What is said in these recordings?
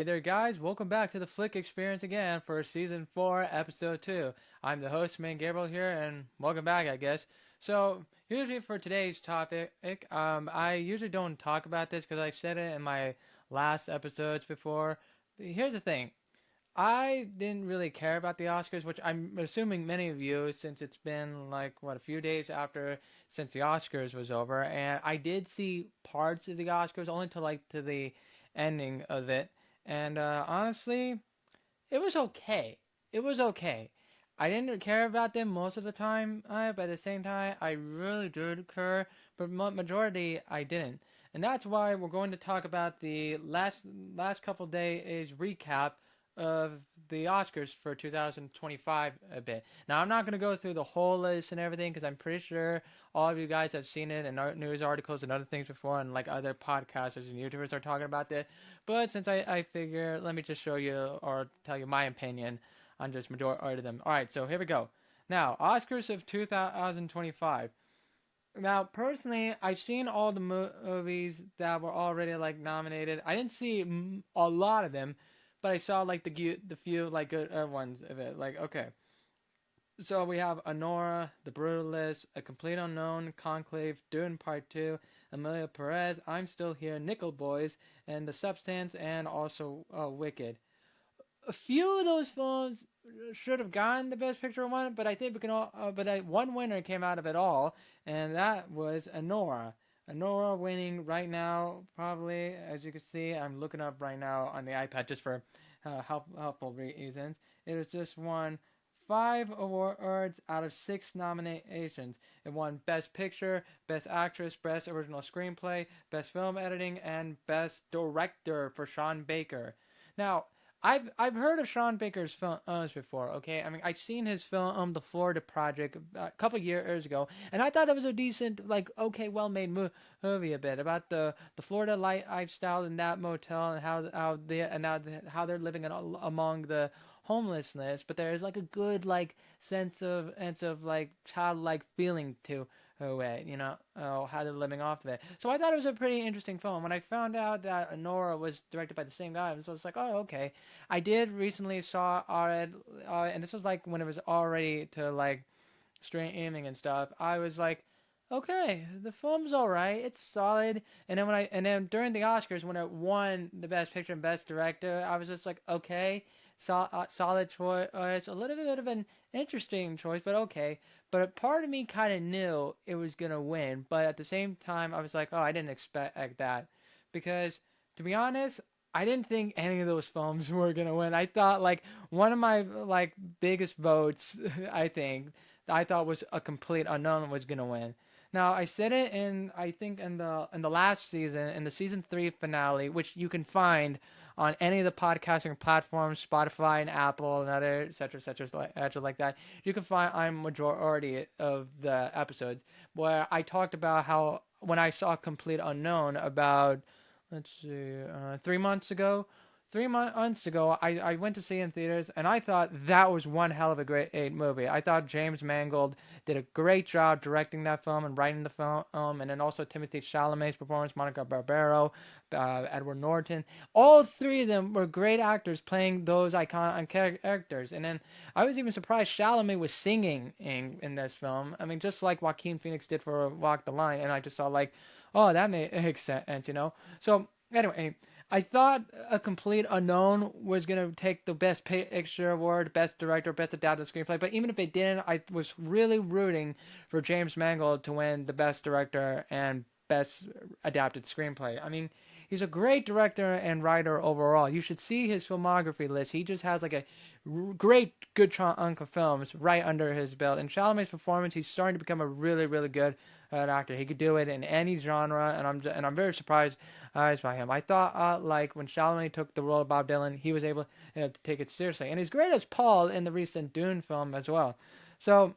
there, guys. Welcome back to the Flick Experience again for Season 4, Episode 2. I'm the host, Man Gabriel, here, and welcome back, I guess. So, usually for today's topic, I usually don't talk about this because I've said it in my last episodes before. But here's the thing. I didn't really care about the Oscars, which I'm assuming many of you, since it's been like a few days after since the Oscars was over, and I did see parts of the Oscars only to the ending of it, and honestly, it was okay. It was okay. I didn't care about them most of the time, but at the same time, I really did care, but majority I didn't. And that's why we're going to talk about the last couple days recap of the Oscars for 2025 a bit. Now, I'm not going to go through the whole list and everything because I'm pretty sure all of you guys have seen it in news articles and other things before, and like other podcasters and YouTubers are talking about this. But since I figure, let me just show you or tell you my opinion on just majority of them. All right, so here we go. Now, Oscars of 2025. Now, personally, I've seen all the movies that were already like nominated. I didn't see a lot of them, but I saw like the few like good ones of it. Like, okay, so we have Anora, The Brutalist, A Complete Unknown, Conclave, Dune Part 2, Amelia Perez, I'm Still Here, Nickel Boys, and The Substance, and also Wicked. A few of those films should have gotten the Best Picture one, but I think we can all. One winner came out of it all, and that was Anora. Anora winning right now, probably as you can see. I'm looking up right now on the iPad just for helpful reasons. It was just won 5 awards out of 6 nominations. It won Best Picture, Best Actress, Best Original Screenplay, Best Film Editing, and Best Director for Sean Baker. Now, I've heard of Sean Baker's films before. Okay, I mean I've seen his film The Florida Project a couple years ago, and I thought that was a decent, like, okay, well made movie a bit about the Florida lifestyle in that motel and how they're living among the homelessness, but there's like a good like sense of like childlike feeling to it, how they're living off of it. So I thought it was a pretty interesting film. When I found out that Nora was directed by the same guy, I was like, oh, okay. I did recently saw Red, and this was like when it was already to like streaming and stuff. I was like, okay, the film's all right. It's solid. And then during the Oscars when it won the Best Picture and Best Director, I was just like, okay, solid choice. It's a little bit of an interesting choice, but okay. But a part of me kind of knew it was gonna win, but at the same time, I was like, oh, I didn't expect that, because to be honest, I didn't think any of those films were gonna win. I thought like one of my like biggest votes, I thought was A Complete Unknown was gonna win. Now I said it in I think in the last season in the season 3 finale, which you can find on any of the podcasting platforms, Spotify and Apple and other etc like that. You can find I'm majority of the episodes where I talked about how when I saw Complete Unknown about, let's see, 3 months ago. 3 months ago, I went to see it in theaters, and I thought that was one hell of a great movie. I thought James Mangold did a great job directing that film and writing the film, and then also Timothy Chalamet's performance, Monica Barbero, Edward Norton. All three of them were great actors playing those iconic characters. And then I was even surprised Chalamet was singing in this film. I mean, just like Joaquin Phoenix did for Walk the Line, and I just saw like, oh, that makes sense. So anyway, I thought A Complete Unknown was gonna take the Best Picture award, Best Director, Best Adapted Screenplay. But even if it didn't, I was really rooting for James Mangold to win the Best Director and Best Adapted Screenplay. I mean, he's a great director and writer overall. You should see his filmography list. He just has like a great good chunk of films right under his belt. And Chalamet's performance, he's starting to become a really really good actor. He could do it in any genre, and I'm very surprised by him. I thought like when Chalamet took the role of Bob Dylan, he was able to take it seriously, and he's great as Paul in the recent Dune film as well. So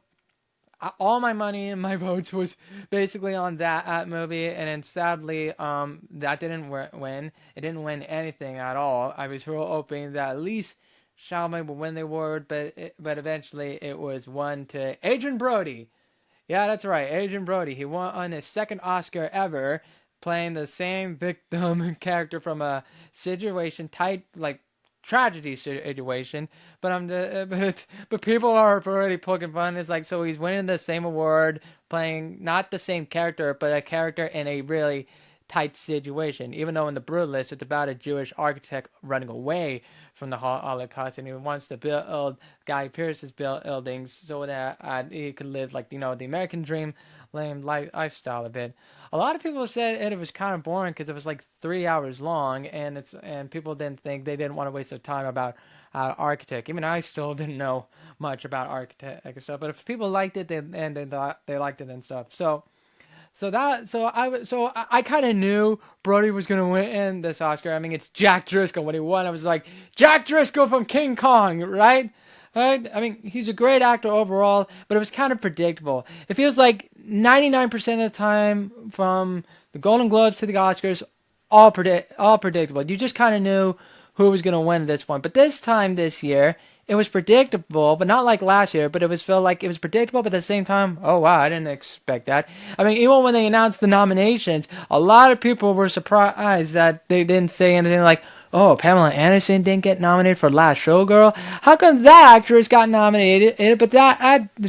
all my money and my votes was basically on that movie, and then sadly, that didn't win. It didn't win anything at all. I was real hoping that at least Chalamet would win the award, but eventually it was won to Adrian Brody. Yeah, that's right, Adrian Brody. He won his second Oscar ever playing the same victim character from a situation type like tragedy situation, but but people are already poking fun. It's like, so he's winning the same award, playing not the same character, but a character in a really tight situation. Even though in the Brutalist, it's about a Jewish architect running away from the Holocaust, and he wants to build Guy Pearce's buildings so that he could live like the American dream, lame lifestyle a bit. A lot of people said it was kind of boring because it was like 3 hours long, and people didn't think they didn't want to waste their time about architect. Even I still didn't know much about architect and stuff. But if people liked it, they thought they liked it and stuff. So I kind of knew Brody was gonna win this Oscar. I mean, it's Jack Driscoll. When he won, I was like, Jack Driscoll from King Kong, right? Right? I mean, he's a great actor overall, but it was kind of predictable. It feels like 99% of the time, from the Golden Globes to the Oscars, all predictable. You just kind of knew who was gonna win this one. But this time this year, it was predictable, but not like last year. But it was felt like it was predictable, but at the same time, oh wow, I didn't expect that. I mean, even when they announced the nominations, a lot of people were surprised that they didn't say anything like, "Oh, Pamela Anderson didn't get nominated for Last Showgirl. How come that actress got nominated, but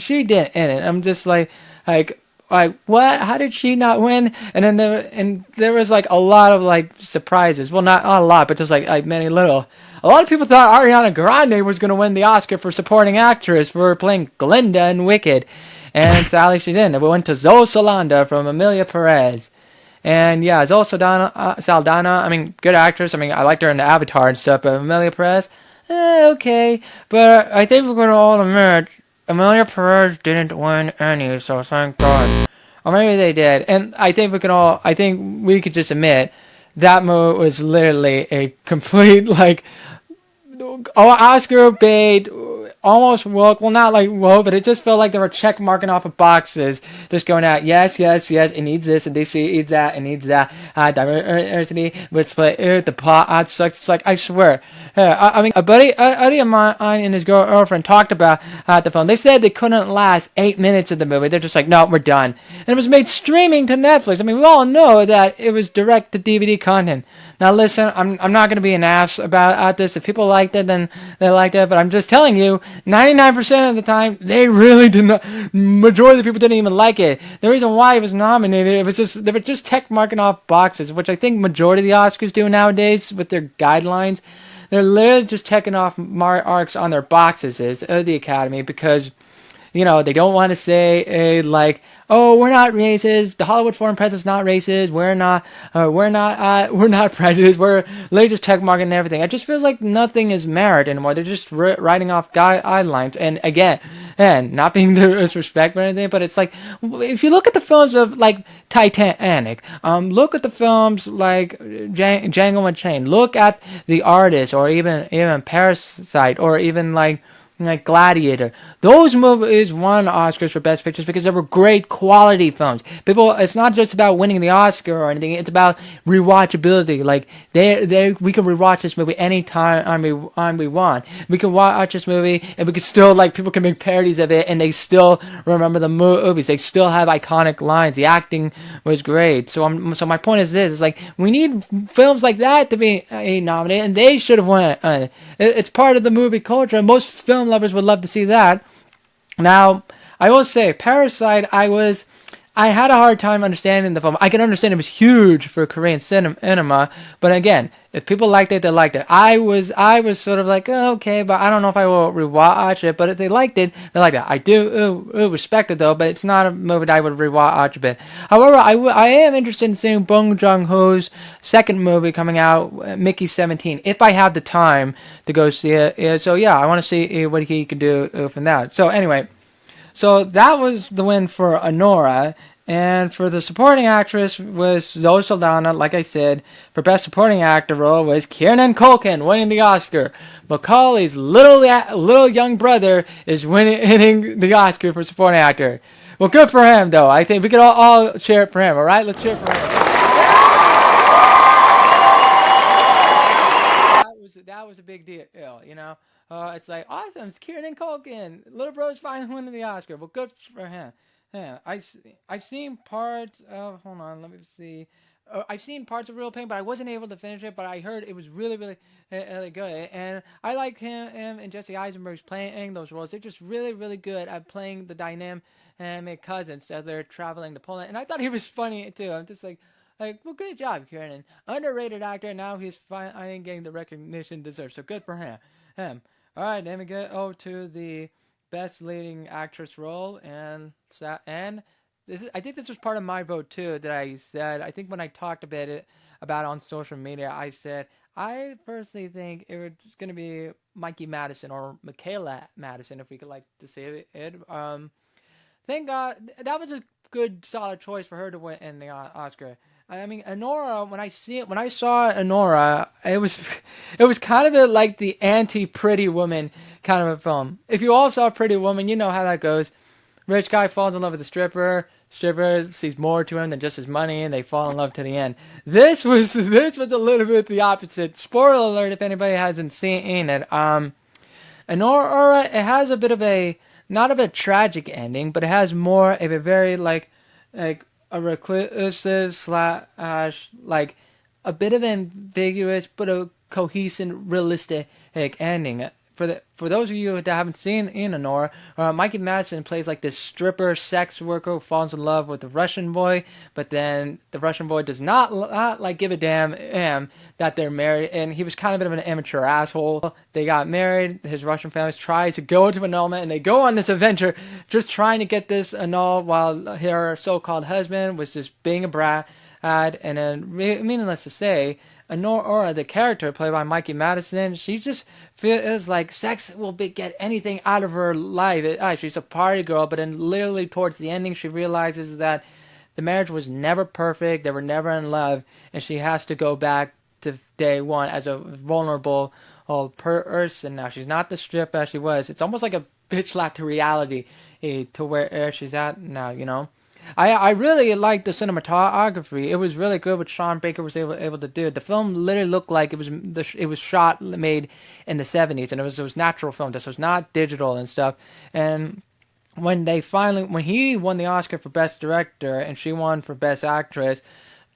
she didn't in it?" I'm just like, what? How did she not win? And then there was like a lot of like surprises. Well, not a lot, but just like many little. A lot of people thought Ariana Grande was going to win the Oscar for supporting actress for playing Glinda in Wicked, and sadly she didn't. It went to Zoe Saldana from Emilia Perez. And yeah, Zoe Saldana, I mean, good actress. I mean, I liked her in the Avatar and stuff, but Emilia Perez, okay. But I think we're going to all admit Emilia Perez didn't win any, so thank God. Or maybe they did. And I think we could just admit that movie was literally a complete, like, Oscar bait, almost woke. Well, not like woke, but it just felt like they were check marking off of boxes, just going out. Yes, yes, yes. It needs this, and DC needs that, and needs that. Diversity, but the plot sucks. It's like, I swear. I mean, a buddy of mine and his girlfriend talked about the film. They said they couldn't last 8 minutes of the movie. They're just like, no, we're done. And it was made streaming to Netflix. I mean, we all know that it was direct to DVD content. Now listen, I'm not gonna be an ass about this. If people liked it, then they liked it. But I'm just telling you, 99% of the time, they really did not. Majority of the people didn't even like it. The reason why it was nominated, they were just tech marking off boxes, which I think majority of the Oscars do nowadays with their guidelines. They're literally just checking off marks on their boxes of the Academy because they don't want to say like, oh, we're not racist. The Hollywood Foreign Press is not racist. We're not prejudiced. We're literally just tech marketing and everything. It just feels like nothing is merit anymore. They're just writing off guidelines. And again, and not being disrespectful or anything, but it's like, if you look at the films of like Titanic, look at the films like Django Unchained, look at The Artist, or even Parasite, or even like Gladiator. Those movies won Oscars for Best Pictures because they were great quality films. People, it's not just about winning the Oscar or anything. It's about rewatchability. Like we can rewatch this movie anytime we want. We can watch this movie and we can still people can make parodies of it and they still remember the movies. They still have iconic lines. The acting was great. So my point is this: is like we need films like that to be nominated, and they should have won. It's part of the movie culture. Most film lovers would love to see that. Now, I will say, Parasite, I had a hard time understanding the film. I can understand it was huge for Korean cinema, but again, if people liked it, they liked it. I was sort of like, oh, okay, but I don't know if I will rewatch it. But if they liked it, they liked it. I do respect it though, but it's not a movie that I would rewatch a bit. However, I am interested in seeing Bong Joon-ho's second movie coming out, Mickey 17, if I have the time to go see it. So yeah, I want to see what he can do from that. So anyway. So that was the win for Honora. And for the supporting actress was Zoe Saldana, like I said. For best supporting actor role was Kieran Culkin winning the Oscar. Macaulay's little young brother is winning the Oscar for supporting actor. Well, good for him, though. I think we could all cheer for him, all right? Let's cheer for him. That was a big deal. It's like, awesome, it's Kieran Culkin. Little bro's finally winning the Oscar. Well, good for him. Yeah, I've seen parts of. Hold on, let me see. I've seen parts of Real Pain, but I wasn't able to finish it. But I heard it was really, really, really good. And I like him and Jesse Eisenberg's playing those roles. They're just really, really good at playing the dynamic cousins as they're traveling to Poland. And I thought he was funny too. I'm just like, well, great job, Kieran. Underrated actor. Now he's finally getting the recognition deserved. So good for him. All right, then we go to the best leading actress role, and I think this was part of my vote too. That I said, I think when I talked about it on social media, I said I personally think it was going to be Mikey Madison or Michaela Madison, if we could like to say it. Thank God that was a good, solid choice for her to win in the Oscar. I mean, Honora. When I saw Honora, it was kind of like the anti-Pretty Woman kind of a film. If you all saw Pretty Woman, you know how that goes. Rich guy falls in love with a stripper. Stripper sees more to him than just his money, and they fall in love to the end. This was a little bit the opposite. Spoiler alert if anybody hasn't seen it. And Aura, it has a bit of a not of a tragic ending, but it has more of a very like a reclusive slash like a bit of ambiguous but a cohesive, realistic ending. For those of you that haven't seen in Honora, Mikey Madison plays like this stripper sex worker who falls in love with a Russian boy, but then the Russian boy does not like give a damn that they're married, and he was kind of a bit of an amateur asshole. They got married. His Russian family tries to go to annulment, and they go on this adventure just trying to get this annulled, while her so-called husband was just being a brat. And then, meaningless to say, Honora, the character played by Mikey Madison, she just feels like sex will get anything out of her life. She's a party girl, but then literally towards the ending, she realizes that the marriage was never perfect. They were never in love, and she has to go back to day one as a vulnerable person. Now she's not the strip as she was. It's almost like a bitch slap to reality, to where she's at now. I really liked the cinematography. It was really good what Sean Baker was able to do. The film literally looked like it was shot made in the 70s, and it was natural film. This was not digital and stuff. And when he won the Oscar for Best Director and she won for Best Actress,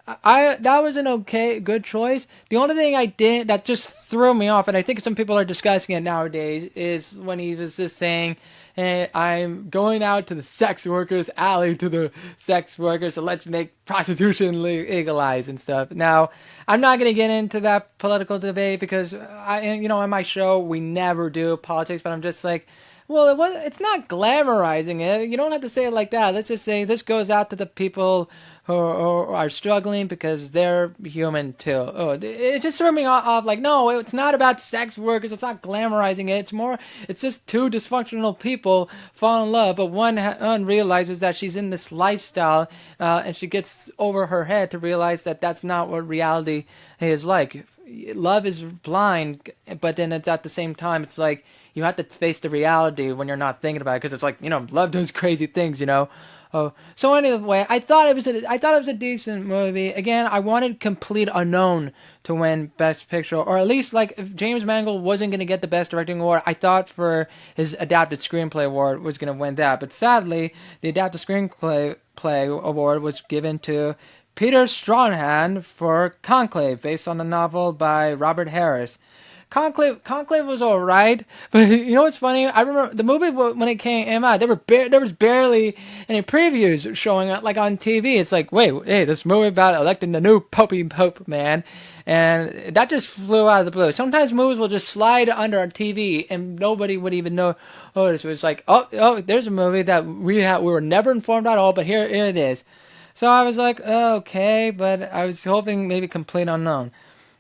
that was an good choice. The only thing I did that just threw me off, and I think some people are discussing it nowadays, is when he was just saying, "Hey, I'm going out to the sex workers alley to the sex workers, so let's make prostitution legalized and stuff." Now, I'm not gonna get into that political debate because on my show we never do politics, but I'm just like. Well, it's not glamorizing it. You don't have to say it like that. Let's just say this goes out to the people who are struggling because they're human too. Oh, it just threw me off. Like, no, it's not about sex workers. It's not glamorizing it. It's just two dysfunctional people fall in love, but one realizes that she's in this lifestyle, and she gets over her head to realize that that's not what reality is like. Love is blind, but then it's at the same time, it's like you have to face the reality when you're not thinking about it, because it's like, love does crazy things. Oh, so anyway, I thought it was a decent movie. Again, I wanted Complete Unknown to win Best Picture, or at least like if James Mangold wasn't going to get the Best Directing award, I thought for his Adapted Screenplay award was going to win that. But sadly, the Adapted Screenplay award was given to Peter Strahan for Conclave, based on the novel by Robert Harris. Conclave was alright, but you know what's funny? I remember the movie when it came out. There was barely any previews showing up like on TV. It's like, wait, hey, this movie about electing the new Pope, man, and that just flew out of the blue. Sometimes movies will just slide under on TV and nobody would even know. Oh, it was like, oh, there's a movie that we were never informed at all, but here it is. So I was like, okay, but I was hoping maybe Complete Unknown.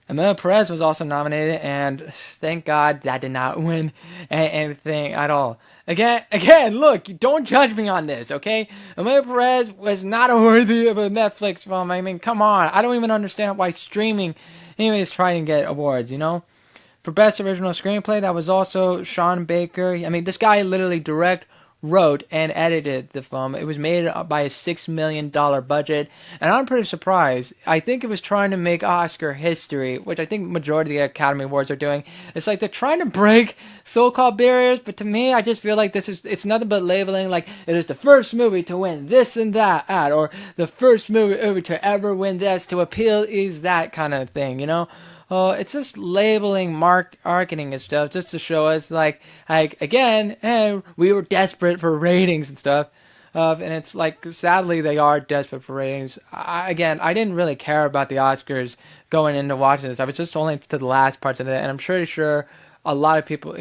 Emilio Perez was also nominated, and thank God that did not win anything at all. Again, look, don't judge me on this, okay? Emilio Perez was not worthy of a Netflix film. I mean, come on. I don't even understand why streaming is trying to get awards. For Best Original Screenplay, that was also Sean Baker. I mean, this guy literally direct, wrote and edited the film. It was made by a $6 million budget, and I'm pretty surprised. I think it was trying to make Oscar history, which I think majority of the Academy Awards are doing. It's like they're trying to break so-called barriers, but to me, I just feel like it's nothing but labeling. Like it is the first movie to win this and that, or the first movie to ever win this, to appeal is that kind of thing, you know. It's just labeling marketing and stuff just to show us like again, hey, we were desperate for ratings and stuff. And it's like, sadly, they are desperate for ratings. Again, I didn't really care about the Oscars going into watching this. I was just only to the last parts of it, and I'm pretty sure a lot of people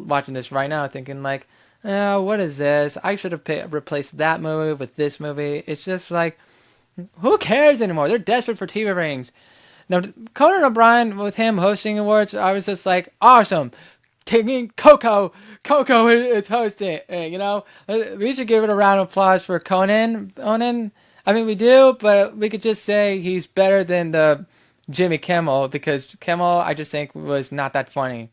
watching this right now are thinking like, oh, what is this? I should have replaced that movie with this movie. It's just like, who cares anymore? They're desperate for TV ratings. Now, Conan O'Brien, with him hosting awards, I was just like, awesome. Taking Coco is hosting. You know, we should give it a round of applause for Conan. I mean, we do, but we could just say he's better than the Jimmy Kimmel, because Kimmel, I just think, was not that funny.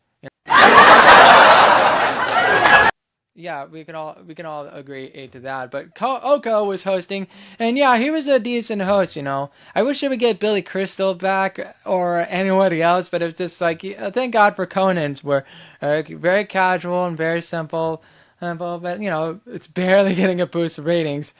Yeah, we can all agree to that. But Oko was hosting, and yeah, he was a decent host. You know, I wish they would get Billy Crystal back or anybody else, but it's just like, thank God for Conan's, were very casual and very simple, but you know, it's barely getting a boost of ratings.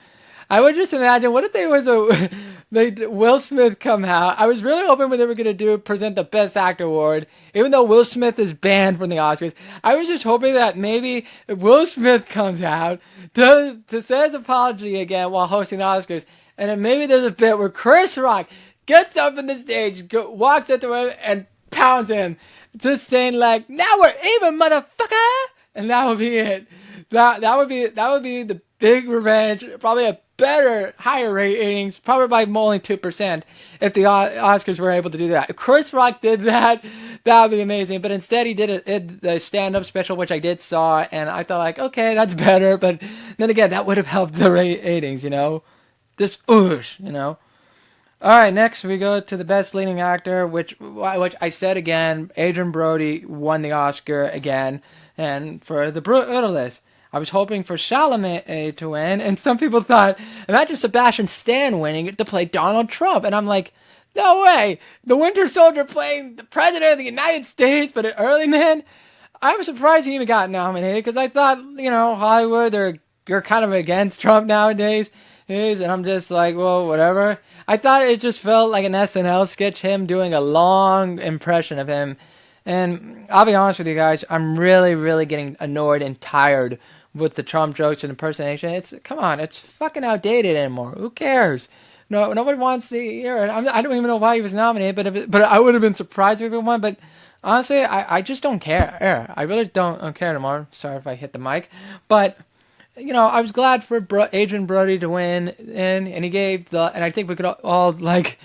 I would just imagine, what if there was a Will Smith come out? I was really hoping what they were gonna do, present the Best Actor award, even though Will Smith is banned from the Oscars. I was just hoping that maybe if Will Smith comes out to say his apology again while hosting the Oscars, and then maybe there's a bit where Chris Rock gets up on the stage, walks up to him, and pounds him, just saying like, "Now we're even, motherfucker," and that would be it. That would be the big revenge. Probably a better, higher ratings, probably by only 2%, if the Oscars were able to do that. If Chris Rock did that, that would be amazing. But instead, he did the stand-up special, which I did saw, and I thought like, okay, that's better. But then again, that would have helped the ratings, you know. Just oosh, you know. All right, next we go to the Best Leading Actor, which I said again, Adrien Brody won the Oscar again, and for The Brutalist. I was hoping for Chalamet to win, and some people thought, imagine Sebastian Stan winning to play Donald Trump, and I'm like, no way! The Winter Soldier playing the President of the United States, but an early man? I was surprised he even got nominated, because I thought, you know, Hollywood, they're kind of against Trump nowadays, and I'm just like, well, whatever. I thought it just felt like an SNL sketch, him doing a long impression of him. And I'll be honest with you guys, I'm really, really getting annoyed and tired with the Trump jokes and impersonation. Come on, it's fucking outdated anymore. Who cares? No, nobody wants to hear it. I don't even know why he was nominated, but I would have been surprised if he won. But honestly, I just don't care. Yeah, I really don't care anymore. Sorry if I hit the mic, but you know, I was glad for Adrien Brody to win, and he gave and I think we could all like,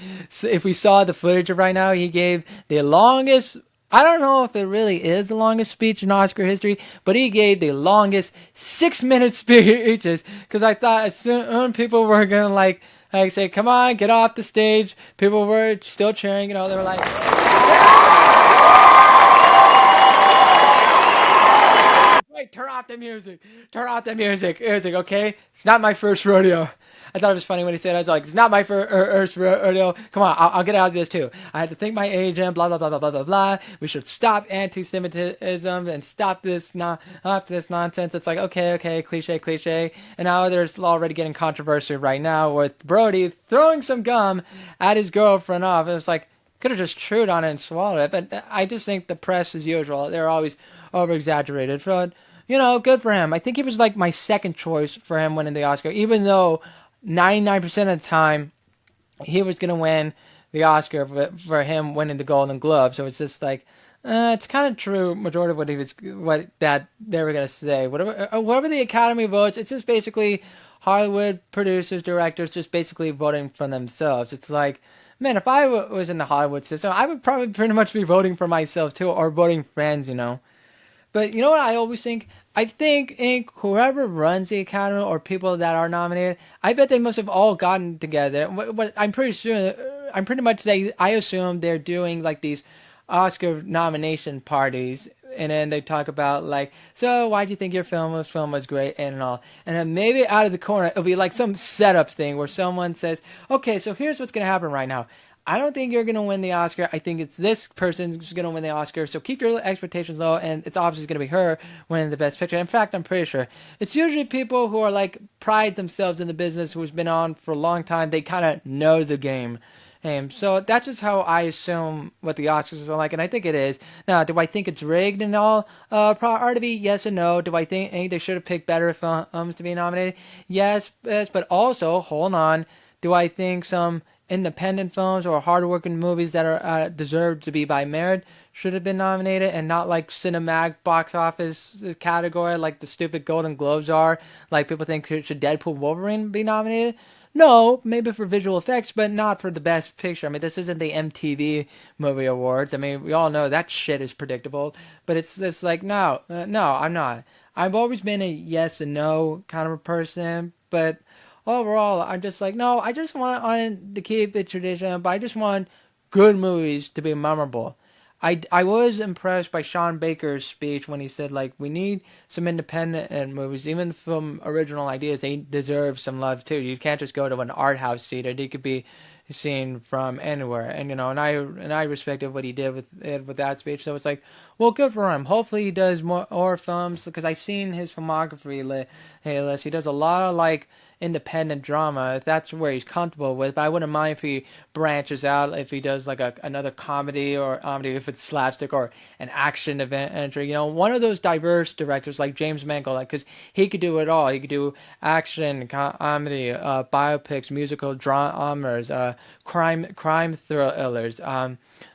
if we saw the footage of right now, he gave the longest, I don't know if it really is the longest speech in Oscar history, but he gave the longest 6-minute speeches, because I thought as soon people were going to like say, come on, get off the stage, people were still cheering, you know, they were like, wait, turn off the music. Turn off the music. Music, okay? It's not my first rodeo. I thought it was funny when he said, I was like, it's not my first rodeo. Come on, I'll get out of this too. I had to thank my agent, blah, blah, blah, blah, blah, blah, blah. We should stop anti-Semitism and stop this nonsense. It's like, okay, cliche. And now there's already getting controversy right now with Brody throwing some gum at his girlfriend off. It was like, could have just chewed on it and swallowed it. But I just think the press, as usual, they're always over-exaggerated. But, you know, good for him. I think he was like my second choice for him winning the Oscar, even though 99% of the time he was going to win the Oscar for him winning the Golden Globe. So it's just like, it's kind of true. Majority of what that they were going to say. Whatever the Academy votes, it's just basically Hollywood producers, directors, just basically voting for themselves. It's like, man, if I was in the Hollywood system, I would probably pretty much be voting for myself too, or voting friends, you know. But you know what I always think? I think whoever runs the Academy or people that are nominated, I bet they must have all gotten together. I'm pretty sure, I assume they're doing like these Oscar nomination parties and then they talk about like, so why do you think your film was great and all, and then maybe out of the corner it'll be like some setup thing where someone says, okay, so here's what's gonna happen right now. I don't think you're gonna win the Oscar. I think it's this person who's gonna win the Oscar. So keep your expectations low, and it's obviously gonna be her winning the Best Picture. In fact, I'm pretty sure it's usually people who are like pride themselves in the business, who's been on for a long time. They kind of know the game. So that's just how I assume what the Oscars are like, and I think it is. Now, do I think it's rigged and all? Part of me, yes and no. Do I think they should have picked better films to be nominated? Yes, but also, hold on. Do I think some independent films or hardworking movies that are deserved to be by merit should have been nominated and not like cinematic box office category like the stupid Golden Globes are? Like people think should Deadpool Wolverine be nominated? No, maybe for visual effects, but not for the best picture. I mean, this isn't the MTV Movie Awards. I mean, we all know that shit is predictable. But it's like no, I'm not. I've always been a yes and no kind of a person, but overall, I'm just like no. I just want to keep the tradition, but I just want good movies to be memorable. I was impressed by Sean Baker's speech when he said like we need some independent movies, even from original ideas. They deserve some love too. You can't just go to an art house theater. They could be seen from anywhere, and and I respected what he did with that speech. So it's like, well, good for him. Hopefully he does more films because I've seen his filmography list. He does a lot of like independent drama if that's where he's comfortable with. But I wouldn't mind if he branches out, if he does like another comedy or comedy if it's slapstick or an action event entry. One of those diverse directors like James Mangold, like because he could do it all. He could do action, comedy, biopics, musical dramas, crime thrillers.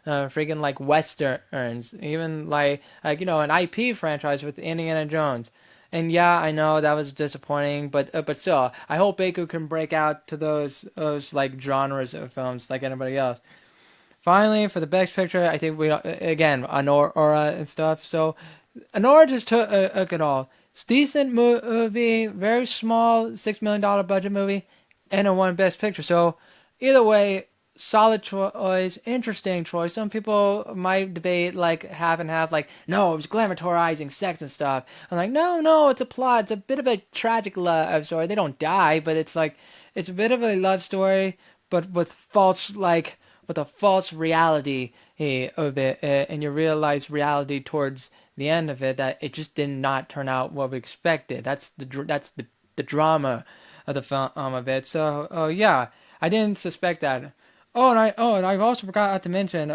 Freaking like westerns, even like an IP franchise with Indiana Jones. And yeah, I know that was disappointing, but still, I hope Baker can break out to those like genres of films like anybody else. Finally, for the best picture, I think we again Anora and stuff. So Anora just took it all. It's decent movie, very small, $6 million budget movie, and it won best picture. So either way, solid choice, interesting choice. Some people might debate like half and half, like no, it was glamorizing sex and stuff. I'm like, no, it's a plot. It's a bit of a tragic love story. They don't die, but it's like it's a bit of a love story, but with a false reality of it, and you realize reality towards the end of it that it just did not turn out what we expected. That's the drama of the film of it. So yeah, I didn't suspect that. And I also forgot to mention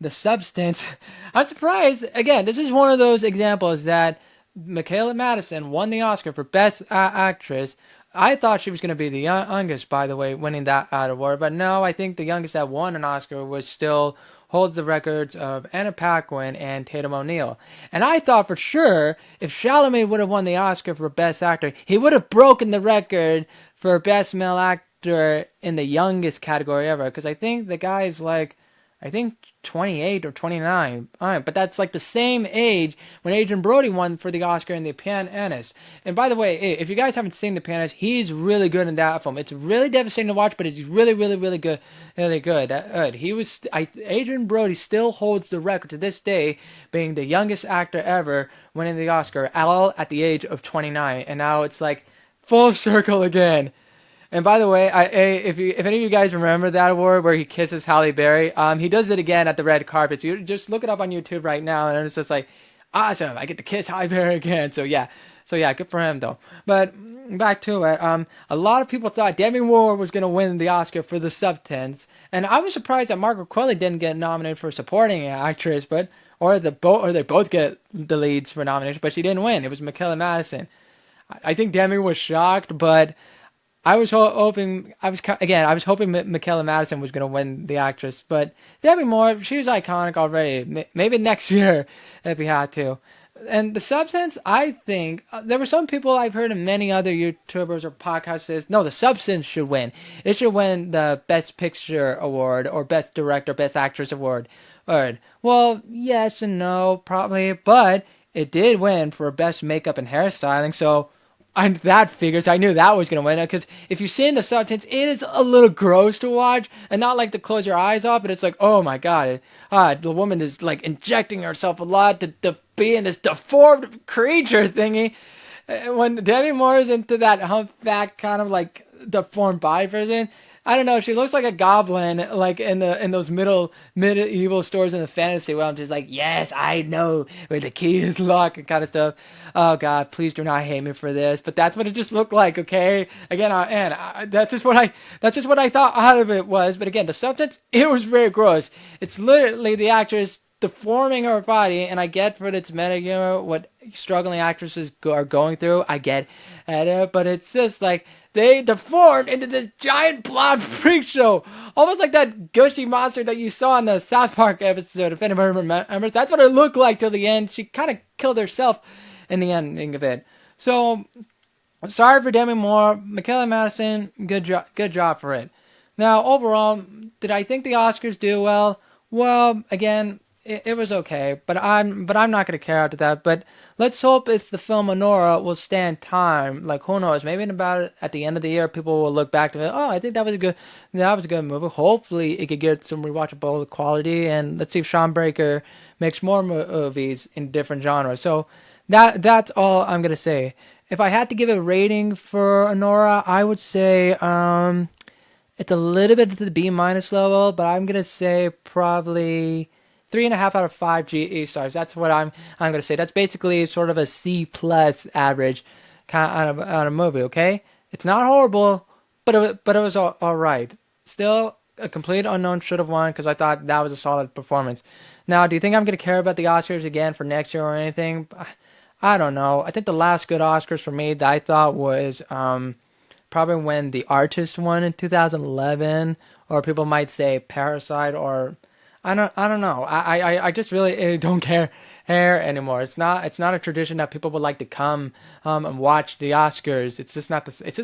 the substance. I'm surprised. Again, this is one of those examples that Michaela Madison won the Oscar for Best Actress. I thought she was going to be the youngest, by the way, winning that award, but no, I think the youngest that won an Oscar was still holds the records of Anna Paquin and Tatum O'Neal. And I thought for sure if Chalamet would have won the Oscar for Best Actor, he would have broken the record for Best Male Actor in the youngest category ever. Because I think the guy is like, I think 28 or 29. But that's like the same age when Adrian Brody won for the Oscar in The Pianist. And by the way, if you guys haven't seen The Pianist, he's really good in that film. It's really devastating to watch, but it's really, really, really good. Really good. Adrian Brody still holds the record to this day, being the youngest actor ever winning the Oscar, all at the age of 29. And now it's like full circle again. And by the way, if any of you guys remember that award where he kisses Halle Berry, he does it again at the red carpet. So you just look it up on YouTube right now, and it's just like, awesome! I get to kiss Halle Berry again. So yeah, good for him though. But back to it. A lot of people thought Demi Moore was gonna win the Oscar for The Substance, and I was surprised that Margaret Qualley didn't get nominated for supporting actress, but or they both get the leads for nomination, but she didn't win. It was Michaela Madison. I think Demi was shocked, but I was hoping I was hoping Michaela Madison was going to win the actress, but Demi Moore, she was iconic already. Maybe next year if we had to. And The Substance, I think there were some people I've heard and many other YouTubers or podcasts says no, The Substance should win. It should win the Best Picture award or Best Director, Best Actress award. Well, yes and no, probably, but it did win for Best Makeup and Hairstyling, so that figures. I knew that was gonna win because if you see in the subtitles, it is a little gross to watch, and not like to close your eyes off, but it's like, oh my god, the woman is like injecting herself a lot to be in this deformed creature thingy. When Demi Moore is into that humpback kind of like deformed body version, I don't know. She looks like a goblin, like in those medieval stores in the fantasy realm. She's like, yes, I know where the key is locked and kind of stuff. Oh God, please do not hate me for this, but that's what it just looked like. Okay, again, that's just what I thought out of it was. But again, the substance, it was very gross. It's literally the actress deforming her body, and I get what it's meta, what struggling actresses are going through. I get at it, but it's just like they deformed into this giant blob freak show, almost like that gushy monster that you saw in the South Park episode. If anybody remembers, that's what it looked like till the end. She kind of killed herself in the ending of it. So sorry for Demi Moore, Michaela Madison. Good job for it. Now overall, did I think the Oscars do well? Well, again, it was okay, but I'm not gonna care after that. But let's hope if the film Anora will stand time, like who knows, maybe in about at the end of the year, people will look back to it. Oh, I think that was a good movie. Hopefully, it could get some rewatchable quality, and let's see if Sean Baker makes more movies in different genres. So that's all I'm gonna say. If I had to give a rating for Anora, I would say it's a little bit to the B minus level, but I'm gonna say probably 3.5 out of 5 GE stars. That's what I'm gonna say. That's basically sort of a C plus average kind of on a movie. Okay, it's not horrible, but it was all right. Still, a complete unknown should have won because I thought that was a solid performance. Now, do you think I'm gonna care about the Oscars again for next year or anything? I don't know. I think the last good Oscars for me that I thought was probably when The Artist won in 2011, or people might say Parasite, or I don't know. I just really don't care anymore. It's not a tradition that people would like to come and watch the Oscars. It's just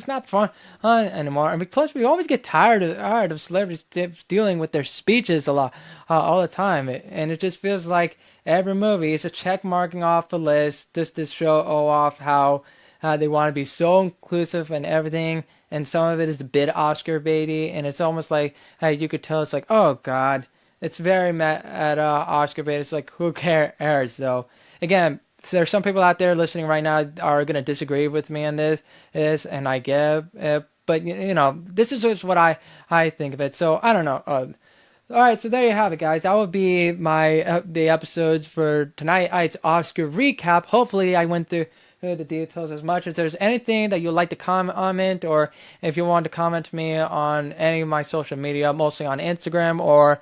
not fun anymore. I mean, plus we always get tired of celebrities dealing with their speeches a lot all the time, and it just feels like every movie is a check marking off the list just to show off how they want to be so inclusive and everything, and some of it is a bit Oscar baity, and it's almost like you could tell it's like, oh God, it's very at Oscar bait. It's like, who cares? So again, there's some people out there listening right now are gonna disagree with me on this, and I get it, but this is just what I think of it. So I don't know. All right, so there you have it, guys. That would be my the episodes for tonight's Oscar recap. Hopefully, I went through the details as much. If there's anything that you'd like to comment, or if you want to comment to me on any of my social media, mostly on Instagram, or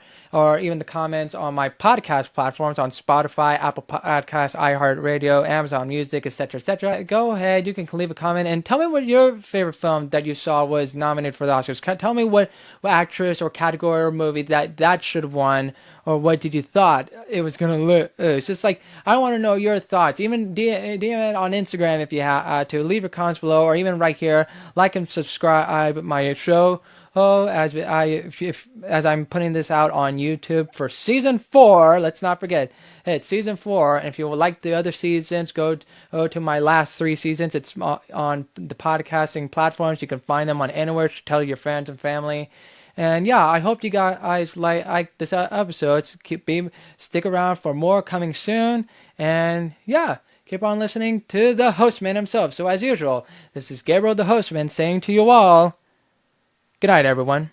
even the comments on my podcast platforms on Spotify, Apple Podcasts, iHeartRadio, Amazon Music, etc., go ahead. You can leave a comment and tell me what your favorite film that you saw was nominated for the Oscars. Tell me what actress or category or movie that should have won, or what did you thought it was gonna look. It's just like, I want to know your thoughts. Even DM it on Instagram if you have to. Leave your comments below, or even right here. Like and subscribe my show. Oh, as I'm putting this out on YouTube for season 4. Let's not forget, it's season 4. And if you would like the other seasons, go to my last 3 seasons. It's on the podcasting platforms. You can find them on anywhere. Tell your friends and family. And yeah, I hope you guys like this episode. Stick around for more coming soon. And yeah, keep on listening to the Hostman himself. So as usual, this is Gabriel the Hostman saying to you all, good night, everyone.